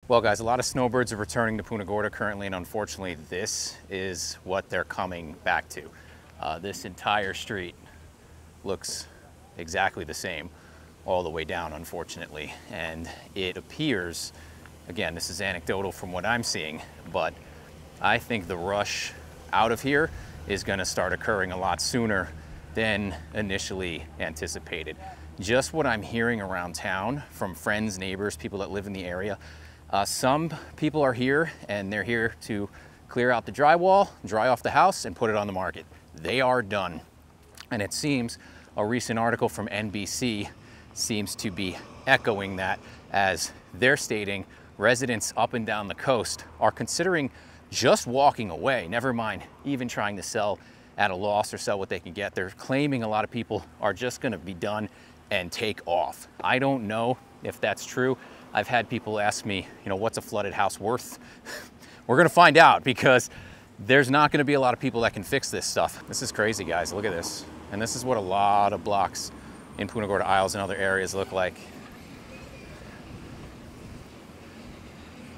Well guys, a lot of snowbirds are returning to Punta Gorda currently, and unfortunately this is what they're coming back to. This entire street looks exactly the same all the way down, unfortunately. And it appears, again, this is anecdotal from what I'm seeing, but I think the rush out of here is gonna start occurring a lot sooner than initially anticipated. Just what I'm hearing around town from friends, neighbors, people that live in the area, some people are here and they're here to clear out the drywall, dry off the house, and put it on the market. They are done. And it seems a recent article from NBC seems to be echoing that, as they're stating residents up and down the coast are considering just walking away, never mind even trying to sell at a loss or sell what they can get. They're claiming a lot of people are just gonna be done and take off. I don't know if that's true. I've had people ask me, what's a flooded house worth? We're gonna find out, because there's not gonna be a lot of people that can fix this stuff. This is crazy, guys, look at this. And this is what a lot of blocks in Punta Gorda Isles and other areas look like.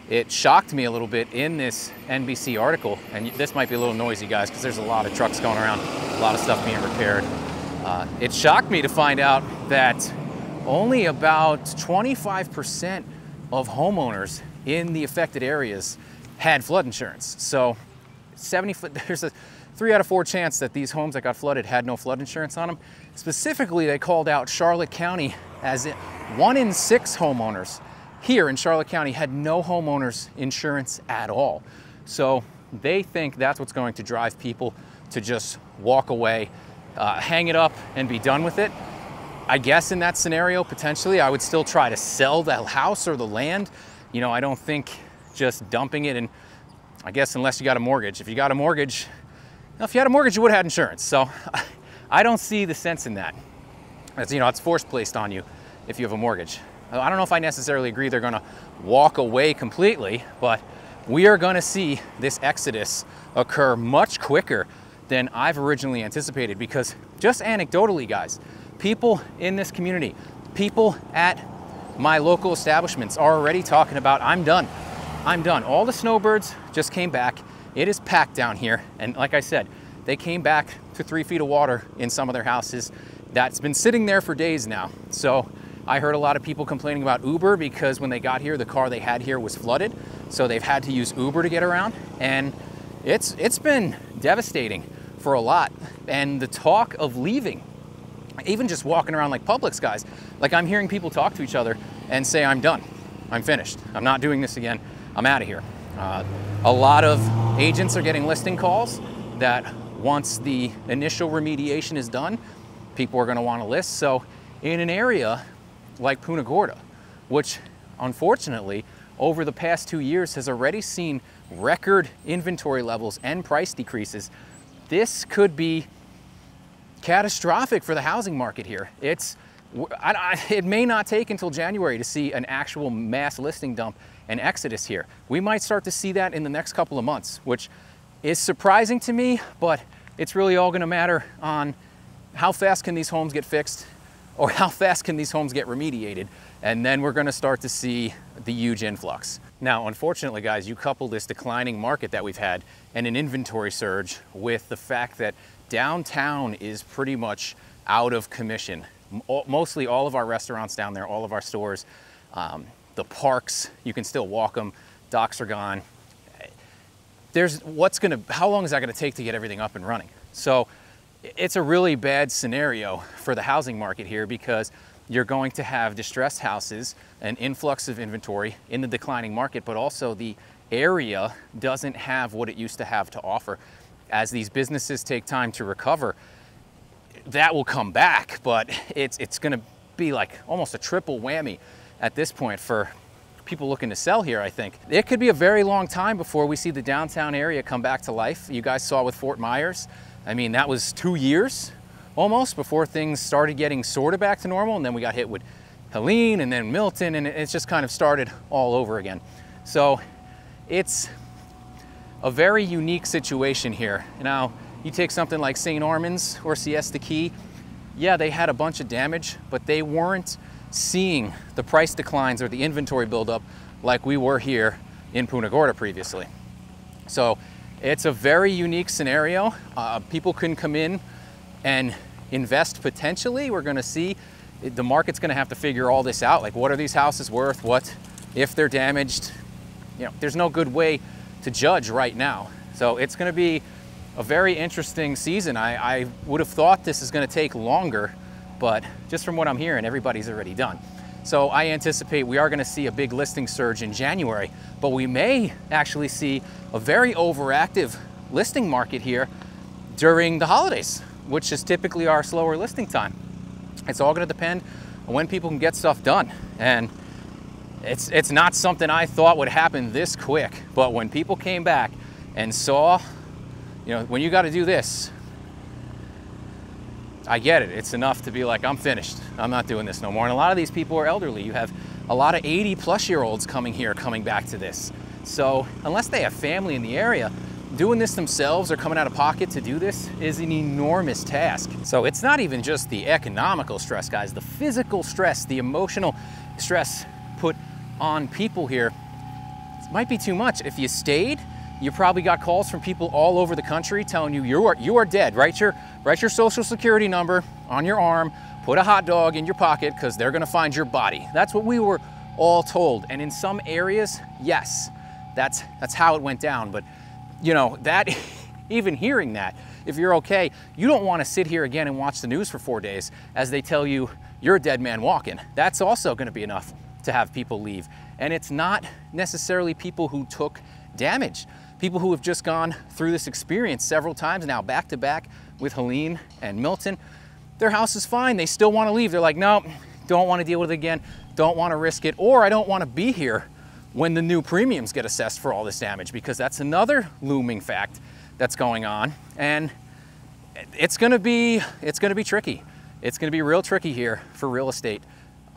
It shocked me a little bit in this NBC article, and this might be a little noisy, guys, because there's a lot of trucks going around, a lot of stuff being repaired. It shocked me to find out that only about 25% of homeowners in the affected areas had flood insurance. So there's a 3 out of 4 chance that these homes that got flooded had no flood insurance on them. Specifically, they called out Charlotte County as 1 in 6 homeowners here in Charlotte County had no homeowners insurance at all. So they think that's what's going to drive people to just walk away, hang it up and be done with it. I guess in that scenario, potentially, I would still try to sell the house or the land. I don't think just dumping it, and I guess unless you got a mortgage. If you got a mortgage, if you had a mortgage, you would have had insurance. So I don't see the sense in that. It's force placed on you if you have a mortgage. I don't know if I necessarily agree they're gonna walk away completely, but we are gonna see this exodus occur much quicker than I've originally anticipated, because just anecdotally, guys, people in this community, people at my local establishments are already talking about, I'm done. I'm done. All the snowbirds just came back. It is packed down here. And like I said, they came back to 3 feet of water in some of their houses. That's been sitting there for days now. So I heard a lot of people complaining about Uber, because when they got here, the car they had here was flooded. So they've had to use Uber to get around. And it's been devastating for a lot. And the talk of leaving, even just walking around like Publix, guys, like I'm hearing people talk to each other and say, I'm done, I'm finished, I'm not doing this again, I'm out of here. A lot of agents are getting listing calls that once the initial remediation is done, people are gonna wanna list. So in an area like Punta Gorda, which unfortunately over the past 2 years has already seen record inventory levels and price decreases, this could be catastrophic for the housing market here. It may not take until January to see an actual mass listing dump and exodus here. We might start to see that in the next couple of months, which is surprising to me, but it's really all gonna matter on how fast can these homes get fixed, or how fast can these homes get remediated, and then we're gonna start to see the huge influx. Now, unfortunately, guys, you couple this declining market that we've had and an inventory surge with the fact that downtown is pretty much out of commission. Mostly all of our restaurants down there, all of our stores, the parks, you can still walk them, docks are gone. How long is that gonna take to get everything up and running? So it's a really bad scenario for the housing market here, because you're going to have distressed houses, an influx of inventory in the declining market, but also the area doesn't have what it used to have to offer. As these businesses take time to recover, that will come back, but it's gonna be like almost a triple whammy at this point for people looking to sell here, I think. It could be a very long time before we see the downtown area come back to life. You guys saw with Fort Myers. I mean, that was 2 years almost before things started getting sort of back to normal, and then we got hit with Helene and then Milton, and it's just kind of started all over again. So it's a very unique situation here. Now, you take something like St. Armand's or Siesta Key, yeah, they had a bunch of damage, but they weren't seeing the price declines or the inventory buildup like we were here in Punta Gorda previously. So it's a very unique scenario. People can come in and invest potentially. We're gonna see, the market's gonna have to figure all this out. Like, what are these houses worth? What if they're damaged? You know, there's no good way to judge right now. So it's gonna be a very interesting season. I would have thought this is gonna take longer, but just from what I'm hearing, everybody's already done. So I anticipate we are gonna see a big listing surge in January, but we may actually see a very overactive listing market here during the holidays, which is typically our slower listing time. It's all gonna depend on when people can get stuff done. And it's not something I thought would happen this quick, but when people came back and saw, you know, when you gotta do this, I get it. It's enough to be like, I'm finished. I'm not doing this no more. And a lot of these people are elderly. You have a lot of 80-plus-year-olds coming here, coming back to this. So unless they have family in the area, doing this themselves or coming out of pocket to do this is an enormous task. So it's not even just the economical stress, guys. The physical stress, the emotional stress put on people here might be too much. If you stayed, you probably got calls from people all over the country telling you you are dead. Write your social security number on your arm, put a hot dog in your pocket because they're gonna find your body. That's what we were all told. And in some areas, yes, that's how it went down. But you know, that even hearing that, if you're okay, you don't want to sit here again and watch the news for 4 days as they tell you you're a dead man walking. That's also going to be enough to have people leave. And it's not necessarily people who took damage. People who have just gone through this experience several times now, back to back with Helene and Milton. Their house is fine. They still want to leave. They're like, no, don't want to deal with it again. Don't want to risk it. Or I don't want to be here when the new premiums get assessed for all this damage, because that's another looming fact that's going on. And it's gonna be tricky. It's gonna be real tricky here for real estate.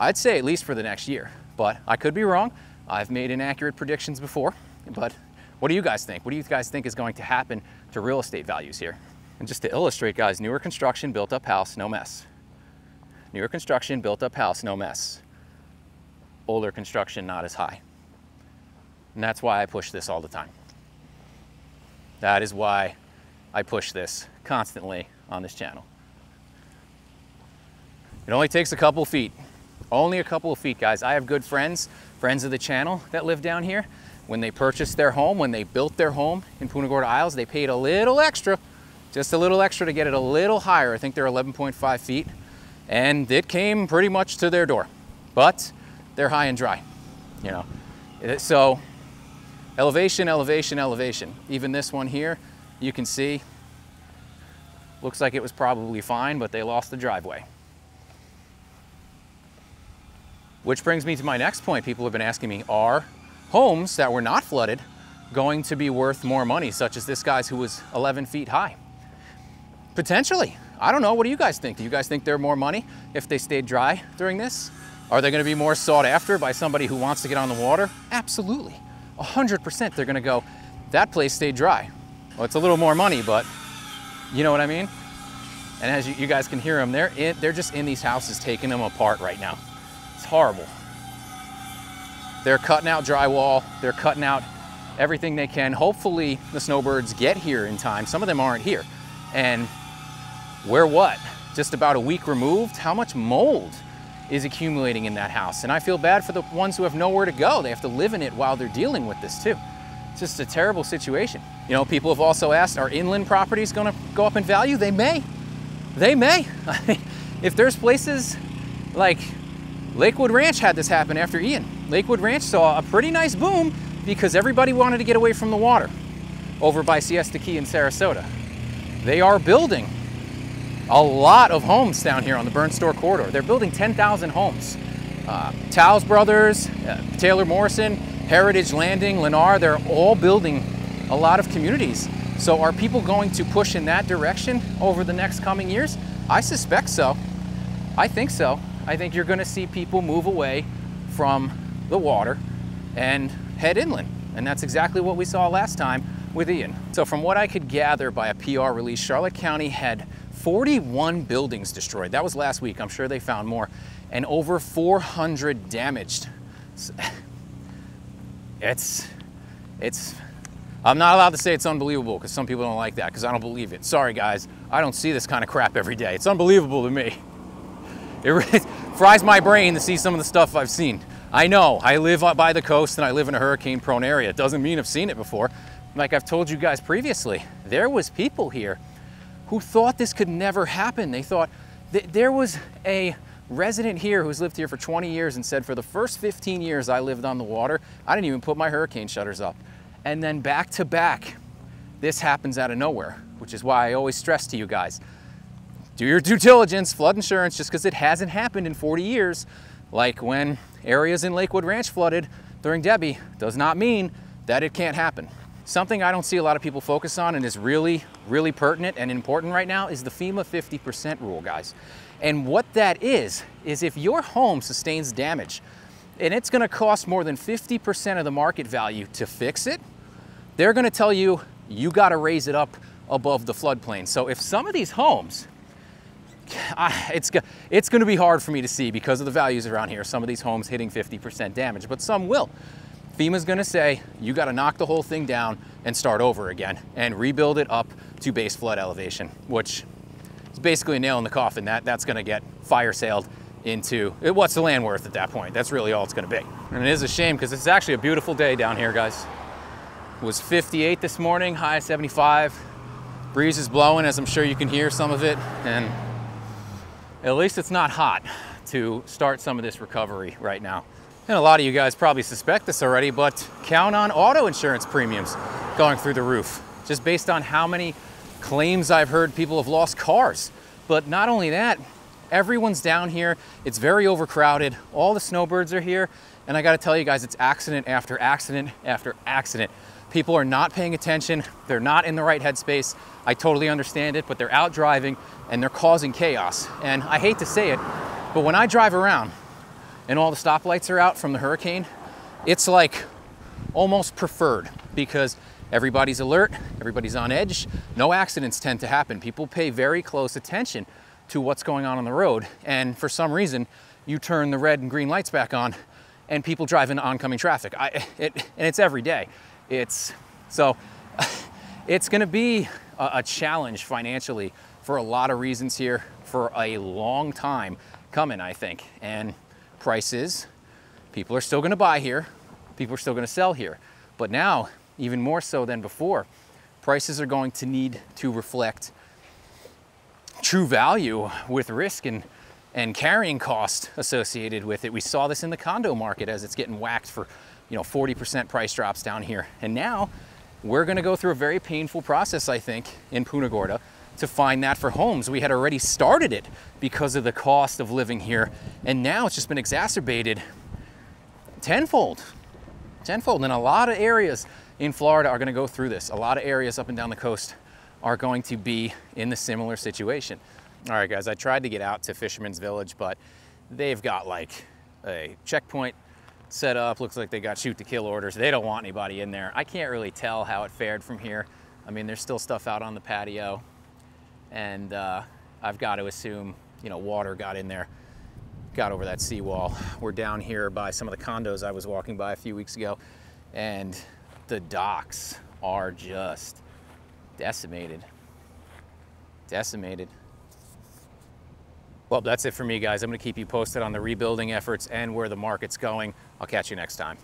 I'd say at least for the next year, but I could be wrong. I've made inaccurate predictions before, but what do you guys think? What do you guys think is going to happen to real estate values here? And just to illustrate, guys, newer construction, built up house, no mess. Newer construction, built up house, no mess. Older construction, not as high. And that's why I push this all the time. That is why I push this constantly on this channel. It only takes a couple feet. Only a couple of feet, guys. I have good friends of the channel that live down here. When they purchased their home, when they built their home in Punta Gorda Isles, they paid a little extra, just a little extra to get it a little higher. I think they're 11.5 feet. And it came pretty much to their door. But they're high and dry, you know. So elevation, elevation, elevation. Even this one here, you can see, looks like it was probably fine, but they lost the driveway. Which brings me to my next point. People have been asking me, are homes that were not flooded going to be worth more money, such as this guy's who was 11 feet high? Potentially. I don't know. What do you guys think? Do you guys think they're more money if they stayed dry during this? Are they going to be more sought after by somebody who wants to get on the water? Absolutely. 100% they're gonna go, that place stayed dry. Well, it's a little more money, but you know what I mean? And as you guys can hear them, they're just in these houses taking them apart right now. It's horrible. They're cutting out drywall, they're cutting out everything they can. Hopefully the snowbirds get here in time. Some of them aren't here. And we're what? Just about a week removed? How much mold is accumulating in that house? And I feel bad for the ones who have nowhere to go. They have to live in it while they're dealing with this too. It's just a terrible situation. You know, people have also asked, are inland properties gonna go up in value? They may. They may. If there's places like Lakewood Ranch had this happen after Ian. Lakewood Ranch saw a pretty nice boom because everybody wanted to get away from the water over by Siesta Key in Sarasota. They are building a lot of homes down here on the Burn Store Corridor. They're building 10,000 homes. Towles Brothers, Taylor Morrison, Heritage Landing, Lennar, they're all building a lot of communities. So are people going to push in that direction over the next coming years? I suspect so. I think so. I think you're going to see people move away from the water and head inland. And that's exactly what we saw last time with Ian. So from what I could gather by a PR release, Charlotte County had 41 buildings destroyed. That was last week. I'm sure they found more. And over 400 damaged. I'm not allowed to say it's unbelievable because some people don't like that because I don't believe it. Sorry guys, I don't see this kind of crap every day. It's unbelievable to me. It really fries my brain to see some of the stuff I've seen. I know, I live by the coast and I live in a hurricane-prone area. It doesn't mean I've seen it before. Like I've told you guys previously, there was people here who thought this could never happen. They thought, there was a resident here who's lived here for 20 years and said, for the first 15 years I lived on the water, I didn't even put my hurricane shutters up. And then back to back, this happens out of nowhere, which is why I always stress to you guys, do your due diligence, flood insurance, just because it hasn't happened in 40 years, like when areas in Lakewood Ranch flooded during Debbie, does not mean that it can't happen. Something I don't see a lot of people focus on and is really, really pertinent and important right now is the FEMA 50% rule, guys. And what that is if your home sustains damage and it's gonna cost more than 50% of the market value to fix it, they're gonna tell you, you gotta raise it up above the floodplain. So if some of these homes, it's gonna be hard for me to see because of the values around here, some of these homes hitting 50% damage, but some will. FEMA's gonna say, you gotta knock the whole thing down and start over again and rebuild it up to base flood elevation, which is basically a nail in the coffin. That's gonna get fire sailed into, what's the land worth at that point? That's really all it's gonna be. And it is a shame because it's actually a beautiful day down here, guys. It was 58 this morning, high 75. Breeze is blowing, as I'm sure you can hear some of it, and at least it's not hot to start some of this recovery right now. And a lot of you guys probably suspect this already, but count on auto insurance premiums going through the roof, just based on how many claims I've heard people have lost cars. But not only that, everyone's down here. It's very overcrowded. All the snowbirds are here. And I gotta tell you guys, it's accident after accident after accident. People are not paying attention. They're not in the right headspace. I totally understand it, but they're out driving and they're causing chaos. And I hate to say it, but when I drive around and all the stoplights are out from the hurricane, it's like almost preferred because everybody's alert, everybody's on edge. No accidents tend to happen. People pay very close attention to what's going on the road. And for some reason, you turn the red and green lights back on and people drive into oncoming traffic. And it's every day. It's gonna be a challenge financially for a lot of reasons here for a long time coming, I think. And prices, people are still gonna buy here, people are still gonna sell here. But now, even more so than before, prices are going to need to reflect true value with risk and carrying cost associated with it. We saw this in the condo market as it's getting whacked for 40% price drops down here. And now we're gonna go through a very painful process, I think, in Punta Gorda to find that for homes. We had already started it because of the cost of living here. And now it's just been exacerbated tenfold. And a lot of areas in Florida are gonna go through this. A lot of areas up and down the coast are going to be in the similar situation. All right, guys, I tried to get out to Fisherman's Village, but they've got like a checkpoint set up. Looks like they got shoot to kill orders. They don't want anybody in there. I can't really tell how it fared from here. I mean, there's still stuff out on the patio, and I've got to assume, water got in there, got over that seawall. We're down here by some of the condos I was walking by a few weeks ago, and the docks are just decimated. Well, that's it for me, guys. I'm gonna keep you posted on the rebuilding efforts and where the market's going. I'll catch you next time.